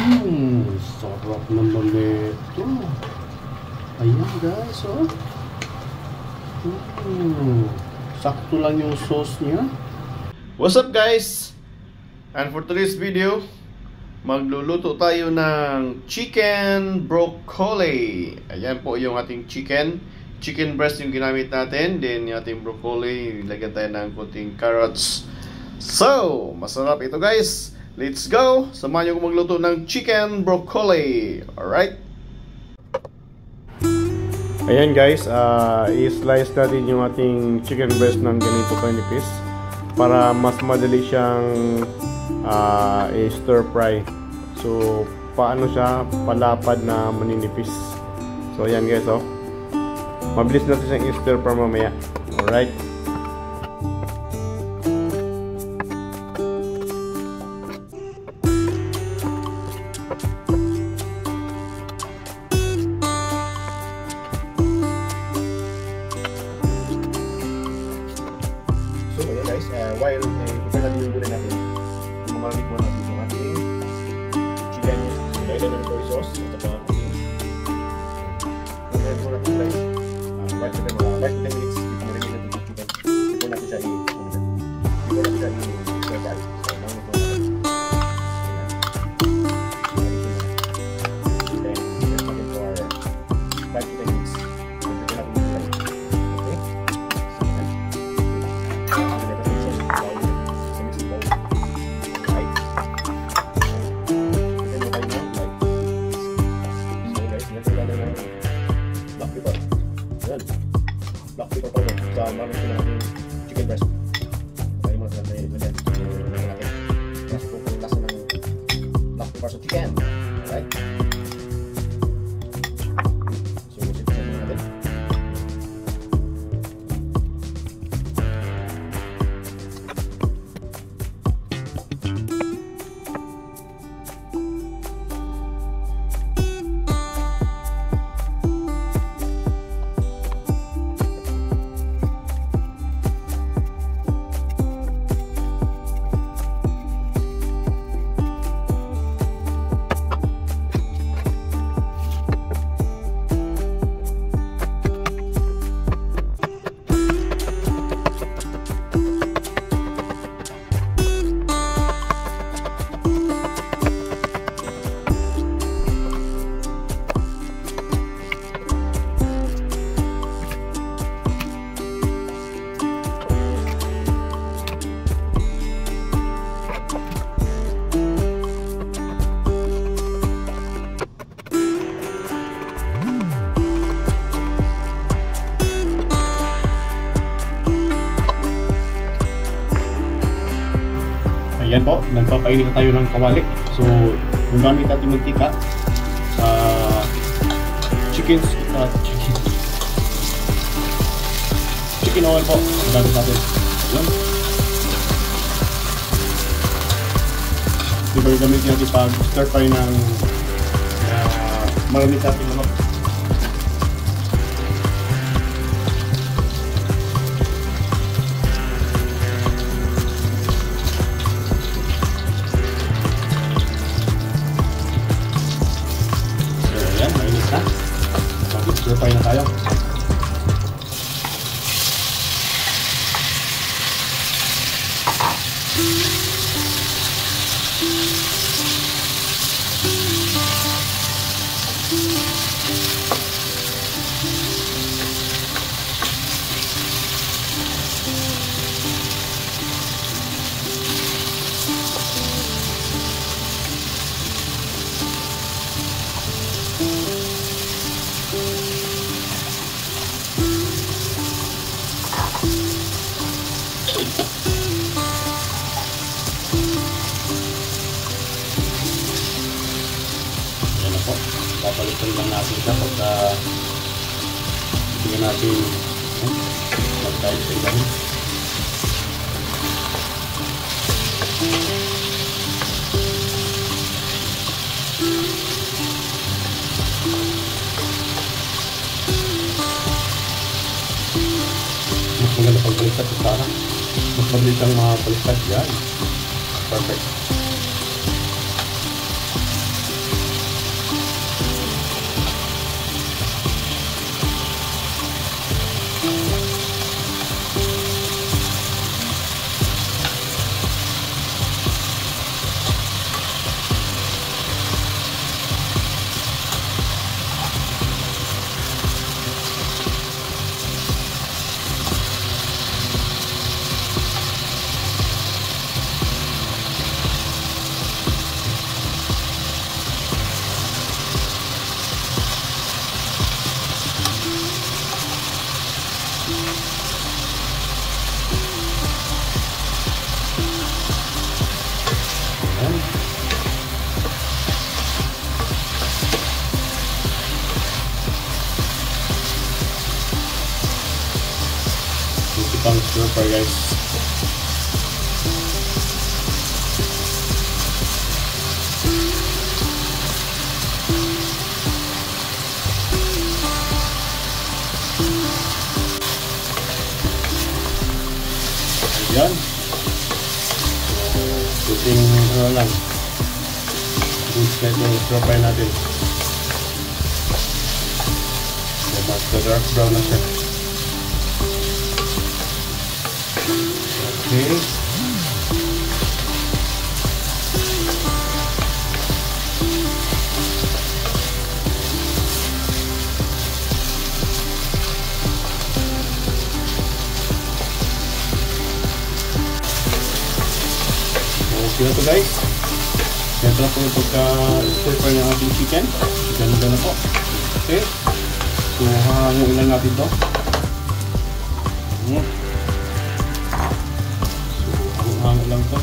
Sarap naman nito. Ayan guys, oh. Sakto lang yung sauce niya. What's up guys? And for today's video, magluluto tayo ng chicken broccoli. Ayan po yung ating chicken breast yung ginamit natin. Then yung ating broccoli, ilagyan tayo ng kunting carrots. So, masarap ito guys. Let's go! Samahan niyo ko magluto ng chicken broccoli. Alright? Ayan guys, i-slice natin yung ating chicken breast ng ganito kanipis para mas madali siyang i-stir fry. So, paano siya palapad na maninipis. So, ayan guys, oh. Mabilis natin siyang i-stir fry mamaya. Alright? So, ayan guys, while prepare natin yung gulay natin, maramit mo natin yung ating chicken, ilagay ng soy sauce, at saka prepare mo natin guys, 5 to 10 minutes, i-marinate natin yung chicken, before natin siya i-prepare. So, maramit mo natin. Then, prepare natin for 5 to 10 minutes. Black pepper powder sa marami ko ng chicken breast. Kaya mo na tayo ilagyan. Mas po yung lasa ng black pepper sa chicken. Alright? So, sipasin mo natin. Ayan po, nagpapainit na tayo ng kawali. So, kung gamit natin mantika sa chicken oil po, gamit natin. Ayan. Diba yung gamit natin pag stir fry ng maramit natin manok. Mag-stir-fry na tayo. Papalitan lang natin siya pagka bigyan natin mag-dive sa ilalim. Mas maganda pagbaliktad sa sana. Mas mabilis ang mga baliktad yan. Perfect. ng stir fry, guys. Ayan. Puting lang. Good set yung stir fry natin. Mas dark brown na siya. Okay. Okay na to, guys. Ganito na po yung pagka-stir fry ng ating chicken. Ganda na po. Okay. So, hanguin lang natin to. So, hanguin lang to.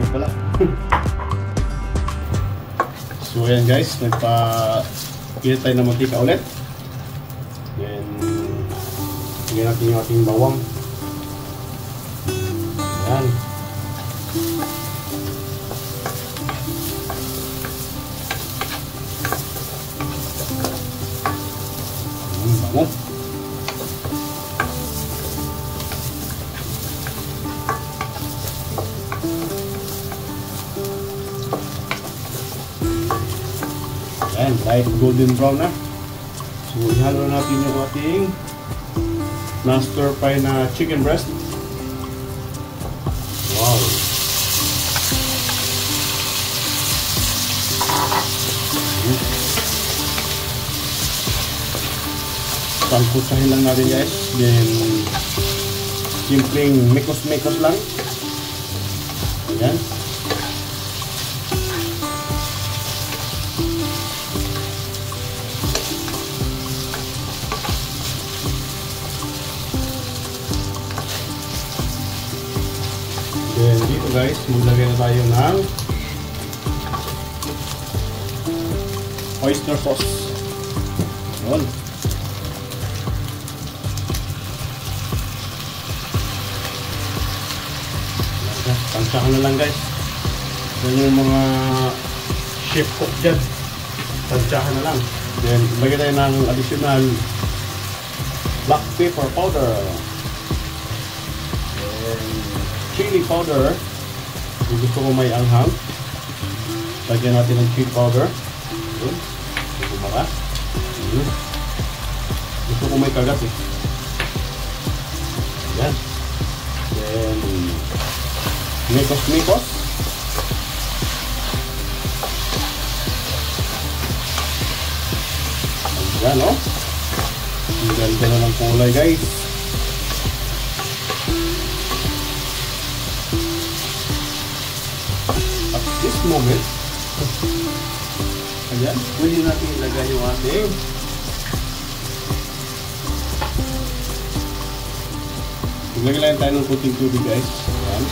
Pala. So, ayan guys. Nagpa-init tayo ng mantika ulit. Then, lagyan natin yung ating bawang. Ayan. Bango. Ayan, light golden brown na. So, ihalo natin yung ating na-stir fry na chicken breast. Wow! Pangkusahin lang natin, guys. Then, simpleng mikos-mikos lang. Ayan. Then dito guys, maglagay na tayo ng oyster sauce. Yun. Tansyahan na lang guys. Yan yung mga chef cook dyan. Tansyahan na lang. Then maglagay tayo ng additional black pepper powder. Chili powder. Kung gusto ko may anghang, lagyan natin ng chili powder. Yun. Kumara. Gusto ko may kagat eh. Yan. Then, mikos-mikos. Ayan o. Ang ganda na ng kulay guys. This moment, ayan, pwede natin ilagay yung ating ilagay lang tayo ng kunting tubig guys. Ayan.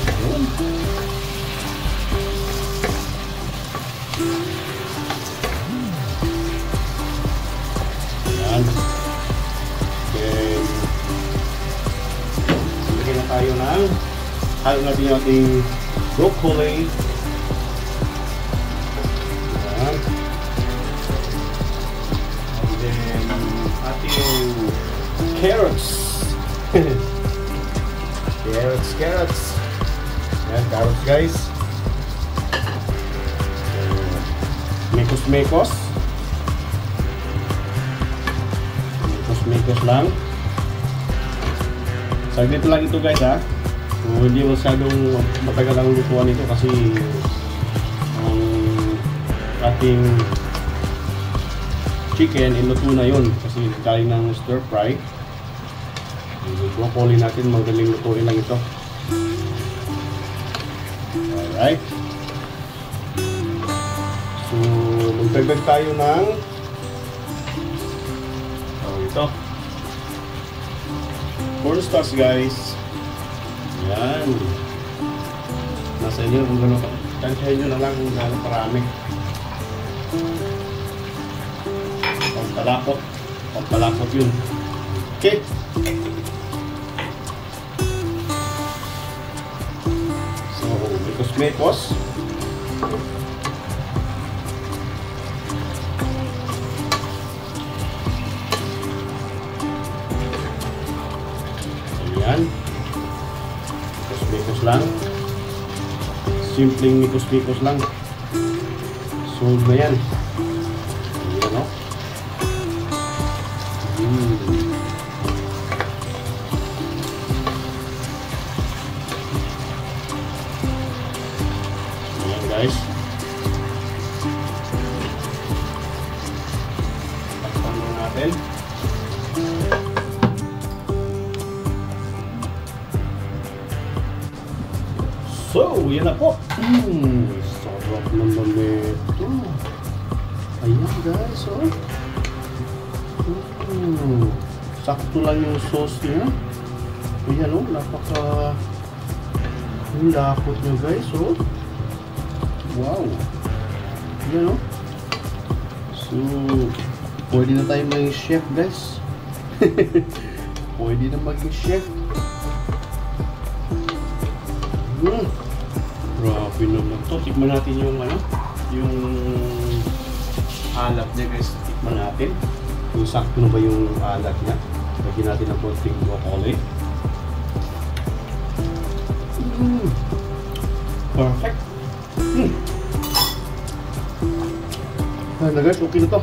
Ayan. Ayan. Then ilagay na tayo ng halo natin yung ating broccoli. Ayan. And then ating carrots. Carrots. Ayan, carrots guys. Mikos-mikos. Mikos-mikos lang. Saglit lang ito guys ha. So, hindi masyadong matagal ang lutuan ito kasi ang ating chicken iluto na yun kasi galing ng stir fry. Yung broccoli natin magaling lutuin lang ito. Alright. So magdagdag tayo ng ito cornstarch guys. Yan. Nasa inyo kung gano'n ka. Tansyahin nyo na lang kung gano'n parami. Pagkalapot. Pagkalapot yun. Okay. So, mekos. Ayan. Mekos lang. Simpleng mekos lang. Solve na yan. Ayan o. Ayan guys. Takpan na natin. So, yan na po. Sarap naman ito. Ayan guys, oh. Sakto lang yung sauce niya. Ayan, oh. Napaka lapot niya guys, oh. Wow. Ayan, oh. So, pwede na tayo maging chef guys. Pwede na maging chef. Grabe naman to. Tikman natin yung ano, yung alat niya guys. Tikman natin kung sakto na ba yung alat niya. Lagyan natin ng konting broccoli. Perfect. Ayan guys, okay na to.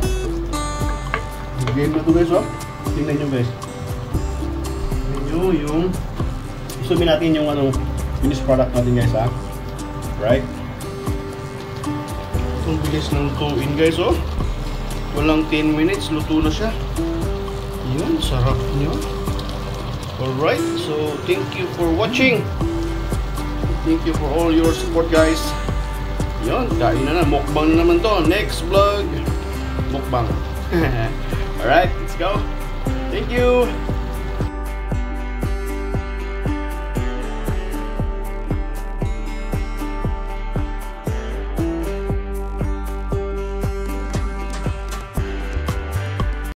Game na to guys, oh. Tingnan nyo guys. Tingnan nyo yung isumin natin yung ano, finished product natin guys, ha. Right? Itong bilis ng lutuin guys, oh. Walang 10 minutes, luto na siya. Yun, sarap nyo. Alright, so thank you for watching. Thank you for all your support guys. Yun, kain na. Mukbang na naman to. Next vlog, mukbang. Alright, let's go. Thank you.